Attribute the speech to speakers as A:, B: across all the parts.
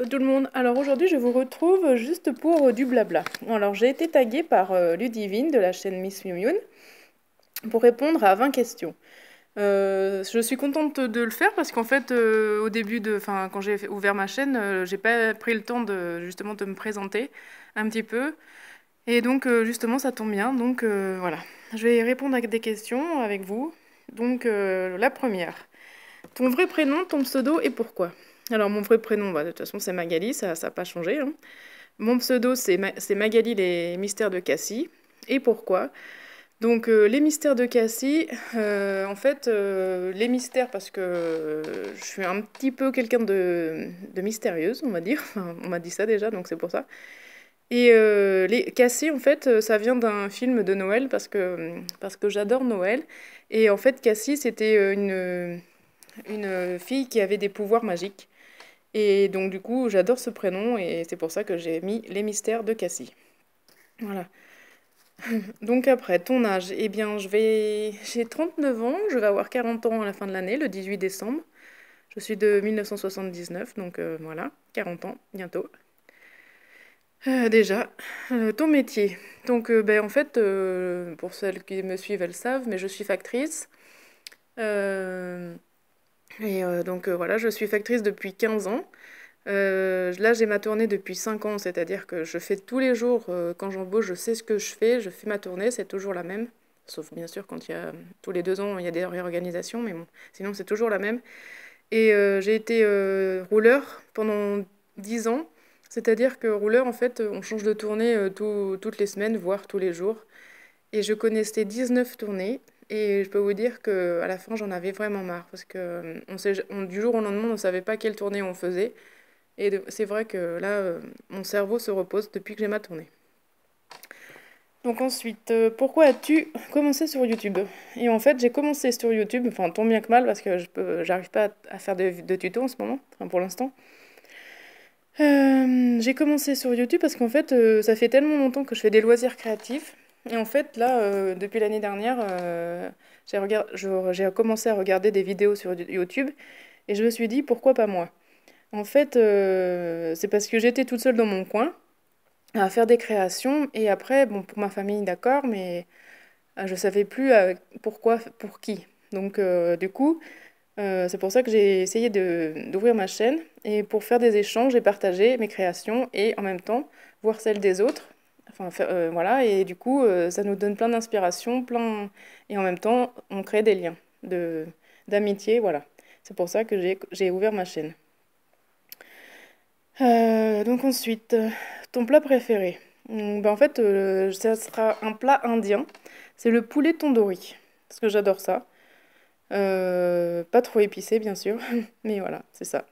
A: tout le monde. Alors aujourd'hui, je vous retrouve juste pour du blabla. Alors j'ai été taguée par Ludivine de la chaîne Miss Miu Miu pour répondre à 20 questions. Je suis contente de le faire parce qu'en fait, au début quand j'ai ouvert ma chaîne, j'ai pas pris le temps de justement de me présenter un petit peu. Et donc justement, ça tombe bien. Donc voilà, je vais répondre à des questions avec vous. Donc la première. Ton vrai prénom, ton pseudo et pourquoi? Alors mon vrai prénom, de toute façon c'est Magali, ça n'a pas changé, hein. Mon pseudo c'est Magali les mystères de Cassie. Et pourquoi? Donc les mystères de Cassie, en fait les mystères parce que je suis un petit peu quelqu'un de mystérieuse on va dire, enfin, on m'a dit ça déjà donc c'est pour ça. Et les Cassie en fait ça vient d'un film de Noël parce que j'adore Noël. Et en fait Cassie c'était une fille qui avait des pouvoirs magiques. Et donc du coup, j'adore ce prénom et c'est pour ça que j'ai mis les mystères de Cassie. Voilà. Donc après, ton âge, eh bien, j'ai 39 ans, je vais avoir 40 ans à la fin de l'année, le 18 décembre. Je suis de 1979, donc voilà, 40 ans, bientôt. Déjà, ton métier. Donc, en fait, pour celles qui me suivent, elles savent, mais je suis factrice. Euh, donc voilà, je suis factrice depuis 15 ans. Là, j'ai ma tournée depuis 5 ans, c'est-à-dire que je fais tous les jours, quand j'embauche, je sais ce que je fais ma tournée, c'est toujours la même. Sauf bien sûr quand il y a tous les 2 ans, il y a des réorganisations, mais bon, sinon c'est toujours la même. Et j'ai été rouleur pendant 10 ans, c'est-à-dire que rouleur, en fait, on change de tournée toutes les semaines, voire tous les jours. Et je connaissais 19 tournées. Et je peux vous dire qu'à la fin, j'en avais vraiment marre. Parce que du jour au lendemain, on ne savait pas quelle tournée on faisait. Et c'est vrai que là, mon cerveau se repose depuis que j'ai ma tournée. Donc ensuite, pourquoi as-tu commencé sur YouTube? Et en fait, j'ai commencé sur YouTube, enfin tant bien que mal, parce que j'arrive pas à faire de tutos en ce moment, enfin pour l'instant. J'ai commencé sur YouTube parce qu'en fait, ça fait tellement longtemps que je fais des loisirs créatifs. Et en fait, là, depuis l'année dernière, j'ai commencé à regarder des vidéos sur YouTube et je me suis dit, pourquoi pas moi? En fait, c'est parce que j'étais toute seule dans mon coin à faire des créations et après, bon, pour ma famille, d'accord, mais je savais plus pourquoi, pour qui. Donc, du coup, c'est pour ça que j'ai essayé d'ouvrir ma chaîne et pour faire des échanges et partager mes créations et en même temps voir celles des autres. Enfin, voilà, et du coup, ça nous donne plein d'inspiration, et en même temps, on crée des liens d'amitié, voilà. C'est pour ça que j'ai ouvert ma chaîne. Donc ensuite, ton plat préféré. En fait, ça sera un plat indien. C'est le poulet tandoori. Parce que j'adore ça. Pas trop épicé, bien sûr. Mais voilà, c'est ça.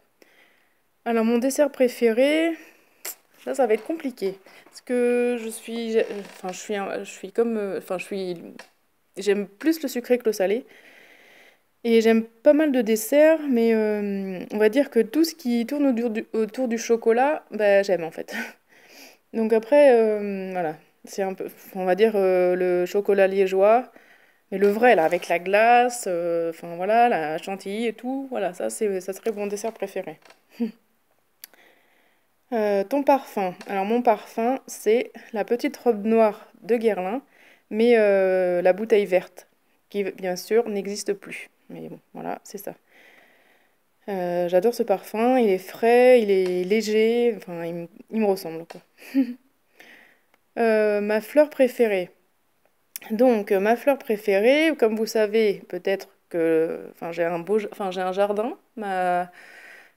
A: Alors, mon dessert préféré, là, ça va être compliqué. Parce que enfin, je suis comme, j'aime plus le sucré que le salé. Et j'aime pas mal de desserts, mais on va dire que tout ce qui tourne autour du chocolat, bah, j'aime en fait. Donc après, voilà, c'est un peu, on va dire le chocolat liégeois, mais le vrai là, avec la glace, enfin voilà, la chantilly et tout, voilà, ça serait mon dessert préféré. Ton parfum. Alors mon parfum, c'est la petite robe noire de Guerlain, mais la bouteille verte, qui bien sûr n'existe plus. Mais bon, voilà, c'est ça. J'adore ce parfum, il est frais, il est léger, enfin il me ressemble quoi. Ma fleur préférée. Donc ma fleur préférée, comme vous savez, peut-être que, enfin j'ai un jardin.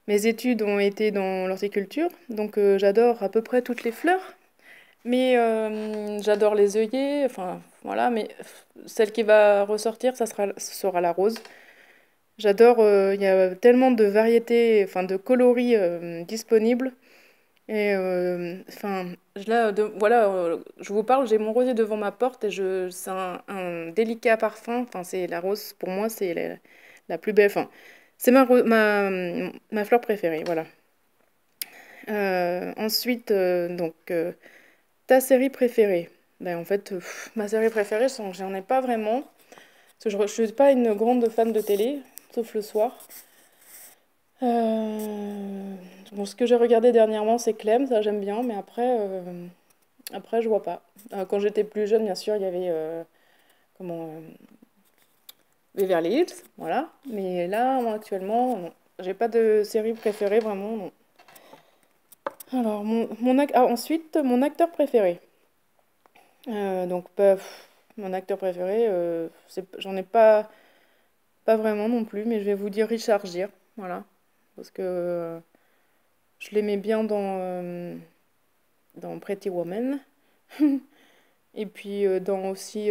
A: Mes études ont été dans l'horticulture, donc j'adore à peu près toutes les fleurs. Mais j'adore les œillets, enfin voilà, mais celle qui va ressortir, ce sera la rose. J'adore, il y a tellement de variétés, enfin de coloris disponibles. Et voilà, je vous parle, j'ai mon rosier devant ma porte et c'est un délicat parfum. Enfin, c'est la rose, pour moi, c'est la plus belle. Enfin, c'est ma fleur préférée, voilà. Ensuite, ta série préférée. Ben, en fait, ma série préférée, j'en ai pas vraiment. Parce que je suis pas une grande fan de télé, sauf le soir. Bon, ce que j'ai regardé dernièrement, c'est Clem, ça j'aime bien, mais après je vois pas. Quand j'étais plus jeune, bien sûr, il y avait comment Beverly Hills, voilà. Mais là, moi, actuellement, non. J'ai pas de série préférée, vraiment, non. Alors, ensuite, mon acteur préféré. Donc, bah, mon acteur préféré, j'en ai pas vraiment non plus, mais je vais vous dire Richard Gere, voilà. Parce que je l'aimais bien dans Pretty Woman. Et puis dans aussi,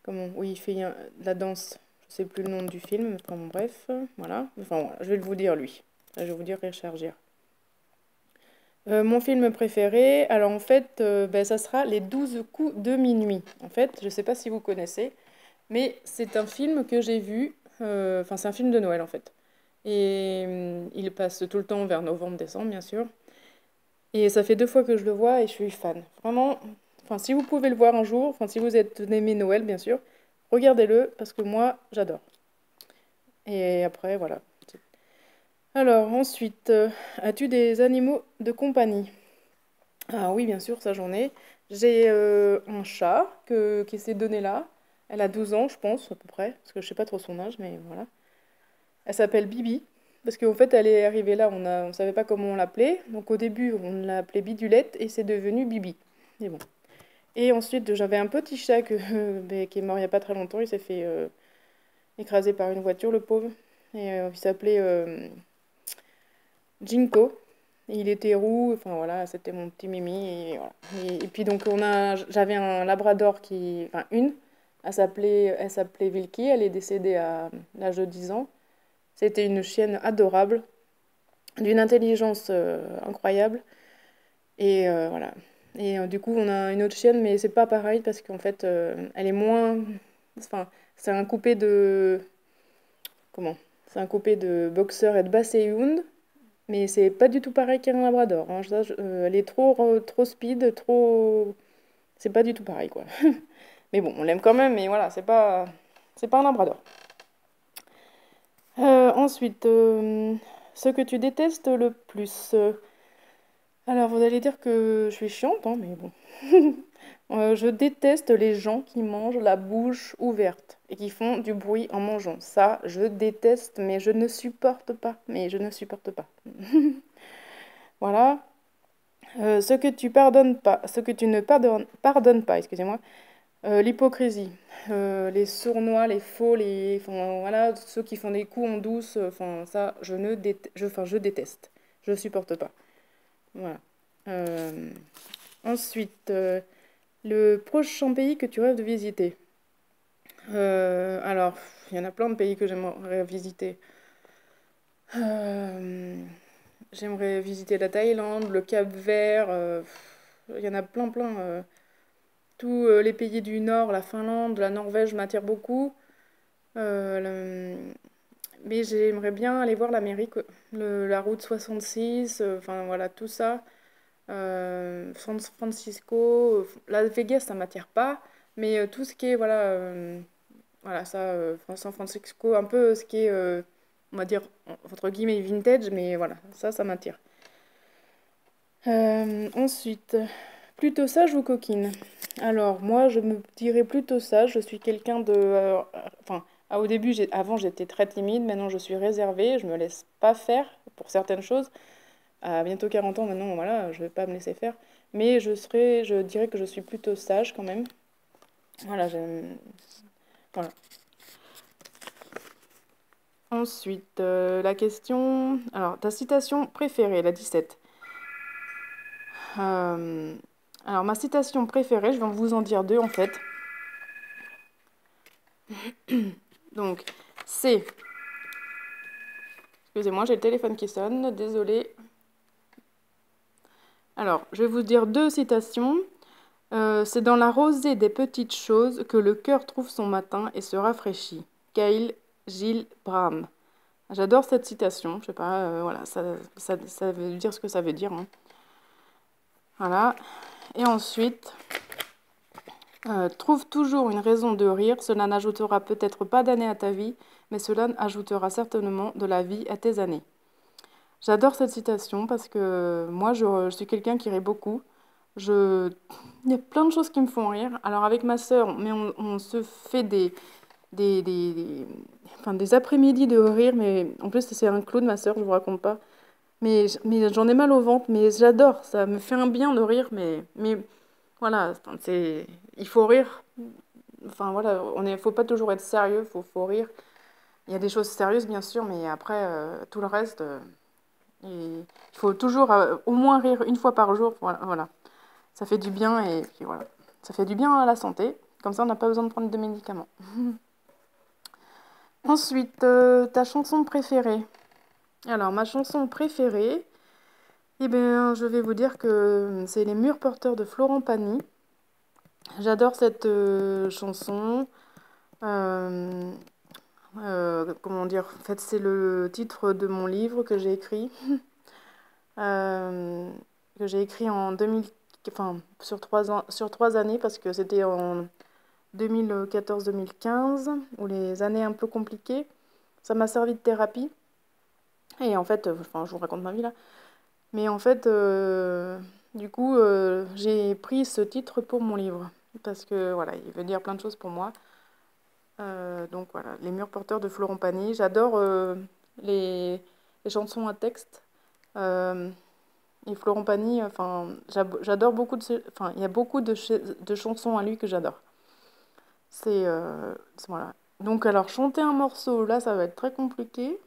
A: comment, oui, il fait de la danse, je sais plus le nom du film, enfin bon, bref, voilà. Enfin voilà, je vais vous dire lui. Je vais vous dire Richard Gere. Mon film préféré, alors en fait, ben, ça sera Les 12 coups de minuit. En fait, je sais pas si vous connaissez, mais c'est un film que j'ai vu, enfin c'est un film de Noël en fait. Et il passe tout le temps vers novembre-décembre, bien sûr. Et ça fait 2 fois que je le vois et je suis fan. Vraiment, enfin si vous pouvez le voir un jour, enfin si vous êtes aimé Noël, bien sûr, regardez-le parce que moi, j'adore. Et après, voilà. Alors, ensuite, as-tu des animaux de compagnie? Ah oui, bien sûr, ça j'en ai. J'ai un chat qui s'est donné là. Elle a 12 ans, je pense, à peu près, parce que je sais pas trop son âge, mais voilà. Elle s'appelle Bibi, parce qu'en fait, elle est arrivée là, on savait pas comment on l'appelait. Donc au début, on l'a appelée Bidulette et c'est devenu Bibi. Mais bon. Et ensuite, j'avais un petit chat qui est mort il y a pas très longtemps. Il s'est fait écraser par une voiture, le pauvre. Et il s'appelait Jinko. Et il était roux, enfin voilà, c'était mon petit Mimi. Et, voilà. Et puis donc j'avais un Labrador enfin une, elle s'appelait Vilky, elle est décédée à l'âge de 10 ans. C'était une chienne adorable, d'une intelligence incroyable. Et voilà. Et du coup, on a une autre chienne, mais c'est pas pareil parce qu'en fait, elle est moins. Enfin, c'est un coupé de. Comment? C'est un coupé de boxer et de basset-hound. Mais c'est pas du tout pareil qu'un labrador, hein. Elle est trop speed, trop. C'est pas du tout pareil, quoi. Mais bon, on l'aime quand même, mais voilà, c'est pas un labrador. Ensuite, ce que tu détestes le plus. Alors, vous allez dire que je suis chiante, hein, mais bon. Je déteste les gens qui mangent la bouche ouverte et qui font du bruit en mangeant. Ça, je déteste, mais je ne supporte pas. Mais je ne supporte pas. Voilà. Ce que tu pardonnes pas, ce que tu ne pardonnes pas, excusez-moi, l'hypocrisie, les sournois, les faux, enfin, voilà, ceux qui font des coups en douce, enfin ça, je déteste, je supporte pas. Voilà. Euh, Ensuite, le prochain pays que tu rêves de visiter. Alors, il y en a plein de pays que j'aimerais visiter. Euh, J'aimerais visiter la Thaïlande, le Cap-Vert. Il y en a plein, plein. Tous les pays du Nord, la Finlande, la Norvège m'attirent beaucoup. Mais j'aimerais bien aller voir l'Amérique, la route 66, enfin voilà, tout ça. San Francisco, Las Vegas, ça m'attire pas. Mais tout ce qui est, voilà, voilà ça, San Francisco, un peu ce qui est, on va dire, entre guillemets, vintage, mais voilà, ça m'attire. Ensuite, plutôt sage ou coquine? Alors, moi, je me dirais plutôt sage. Je suis quelqu'un de. Enfin, au début, avant, j'étais très timide. Maintenant, je suis réservée. Je me laisse pas faire pour certaines choses. À bientôt 40 ans, maintenant, voilà, je vais pas me laisser faire. Mais je dirais que je suis plutôt sage quand même. Voilà, j'aime. Voilà. Ensuite, la question. Alors, ta citation préférée, la 17. Euh, Alors, ma citation préférée, je vais vous en dire deux en fait. Donc, c'est. Excusez-moi, j'ai le téléphone qui sonne, désolé. Alors, je vais vous dire deux citations. C'est dans la rosée des petites choses que le cœur trouve son matin et se rafraîchit. Kyle Gilles Braham. J'adore cette citation, je sais pas, voilà, ça veut dire ce que ça veut dire, hein. Voilà. Et ensuite, trouve toujours une raison de rire, cela n'ajoutera peut-être pas d'années à ta vie, mais cela ajoutera certainement de la vie à tes années. J'adore cette citation parce que moi, je suis quelqu'un qui rit beaucoup. Je... Il y a plein de choses qui me font rire. Alors avec ma sœur, mais on se fait des, des, des- enfin, des après-midi de rire, mais en plus c'est un clown, ma sœur, je vous raconte pas. Mais j'en ai mal au ventre, mais j'adore, ça me fait un bien de rire, mais voilà, enfin, il faut rire. Enfin voilà, faut pas toujours être sérieux, faut rire. Il y a des choses sérieuses bien sûr, mais après tout le reste, il faut toujours au moins rire une fois par jour. Voilà, voilà. Ça fait du bien et puis voilà, ça fait du bien à la santé. Comme ça, on n'a pas besoin de prendre de médicaments. Ensuite, ta chanson préférée. Alors, ma chanson préférée, eh bien, je vais vous dire que c'est Les Murs porteurs de Florent Pagny. J'adore cette chanson. Euh, comment dire? En fait, c'est le titre de mon livre que j'ai écrit. euh, que j'ai écrit en 2000, enfin, sur 3 ans, sur 3 années, parce que c'était en 2014-2015, ou les années un peu compliquées. Ça m'a servi de thérapie. Et en fait, enfin, je vous raconte ma vie là. Mais en fait, du coup, j'ai pris ce titre pour mon livre. Parce que voilà, il veut dire plein de choses pour moi. Donc voilà, Les Murs porteurs de Florent Pagny. J'adore les, les chansons à texte. Euh, et Florent Pagny, enfin, j'adore beaucoup enfin, il y a beaucoup de chansons à lui que j'adore. Voilà. Donc alors, chanter un morceau, là, ça va être très compliqué.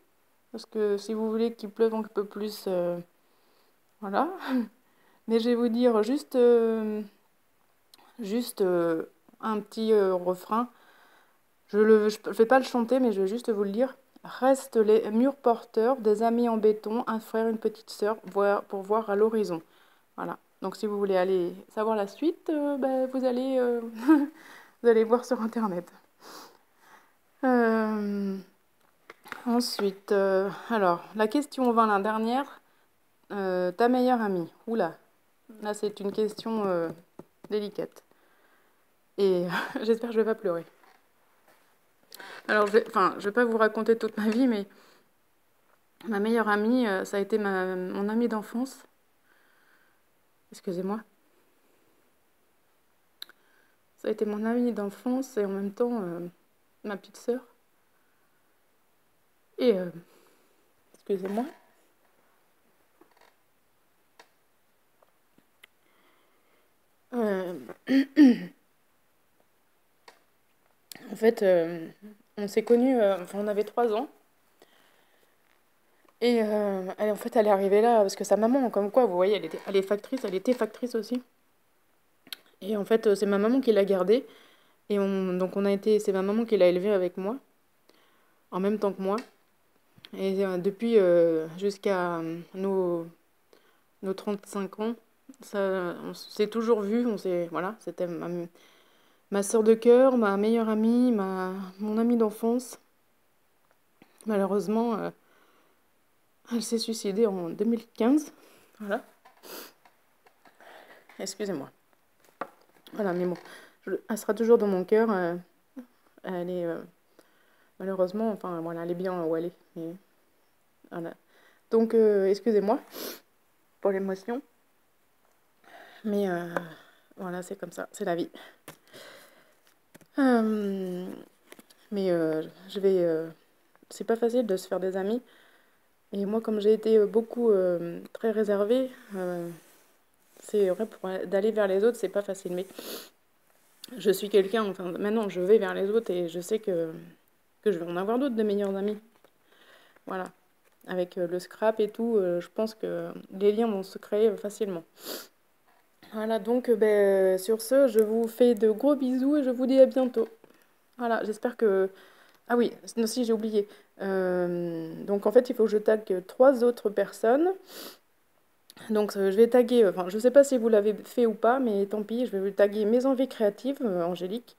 A: Parce que si vous voulez qu'il pleuve un peu plus, voilà. Mais je vais vous dire juste un petit refrain. Je vais pas le chanter, mais je vais juste vous le dire. Reste les murs porteurs, des amis en béton, un frère, une petite sœur, pour voir à l'horizon. Voilà. Donc si vous voulez aller savoir la suite, ben, vous allez voir sur Internet. Euh, Ensuite, alors, la question 20, la dernière. Ta meilleure amie. Oula, là c'est une question délicate. Et j'espère que je vais pas pleurer. Alors, je vais pas vous raconter toute ma vie, mais ma meilleure amie, ça a été mon amie d'enfance. Excusez-moi. Ça a été mon amie d'enfance et en même temps ma petite sœur. Et, excusez-moi. Euh, En fait, on s'est connus, enfin on avait 3 ans. Et en fait, elle est arrivée là parce que sa maman, comme quoi, vous voyez, elle est factrice, elle était factrice aussi. Et en fait, c'est ma maman qui l'a gardée. Donc c'est ma maman qui l'a élevée avec moi, en même temps que moi. Et depuis jusqu'à nos 35 ans, on s'est toujours vus. Voilà, c'était ma sœur de cœur, ma meilleure amie, mon amie d'enfance. Malheureusement, elle s'est suicidée en 2015. Voilà, excusez-moi. Voilà, mais bon, elle sera toujours dans mon cœur. Elle est malheureusement, enfin voilà, elle est bien où elle est. Mais, voilà. Donc, excusez-moi pour l'émotion. Mais voilà, c'est comme ça, c'est la vie. Euh, mais je vais. C'est pas facile de se faire des amis. Et moi, comme j'ai été beaucoup très réservée, c'est vrai, d'aller vers les autres, c'est pas facile. Mais je suis quelqu'un, enfin maintenant, je vais vers les autres et je sais que je vais en avoir d'autres de meilleurs amis. Voilà. Avec le scrap et tout, je pense que les liens vont se créer facilement. Voilà, donc sur ce, je vous fais de gros bisous et je vous dis à bientôt. Voilà, j'espère que... Ah oui, non, si j'ai oublié. Donc en fait, il faut que je tague 3 autres personnes. Donc je vais taguer, enfin je sais pas si vous l'avez fait ou pas, mais tant pis, je vais vous taguer Mes Envies Créatives, Angélique,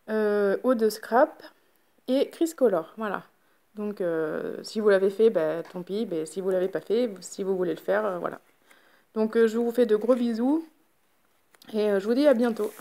A: Eau de Scrap et Chris Color. Voilà. Donc si vous l'avez fait, bah, tant pis, mais si vous l'avez pas fait, si vous voulez le faire, voilà. Donc je vous fais de gros bisous et je vous dis à bientôt.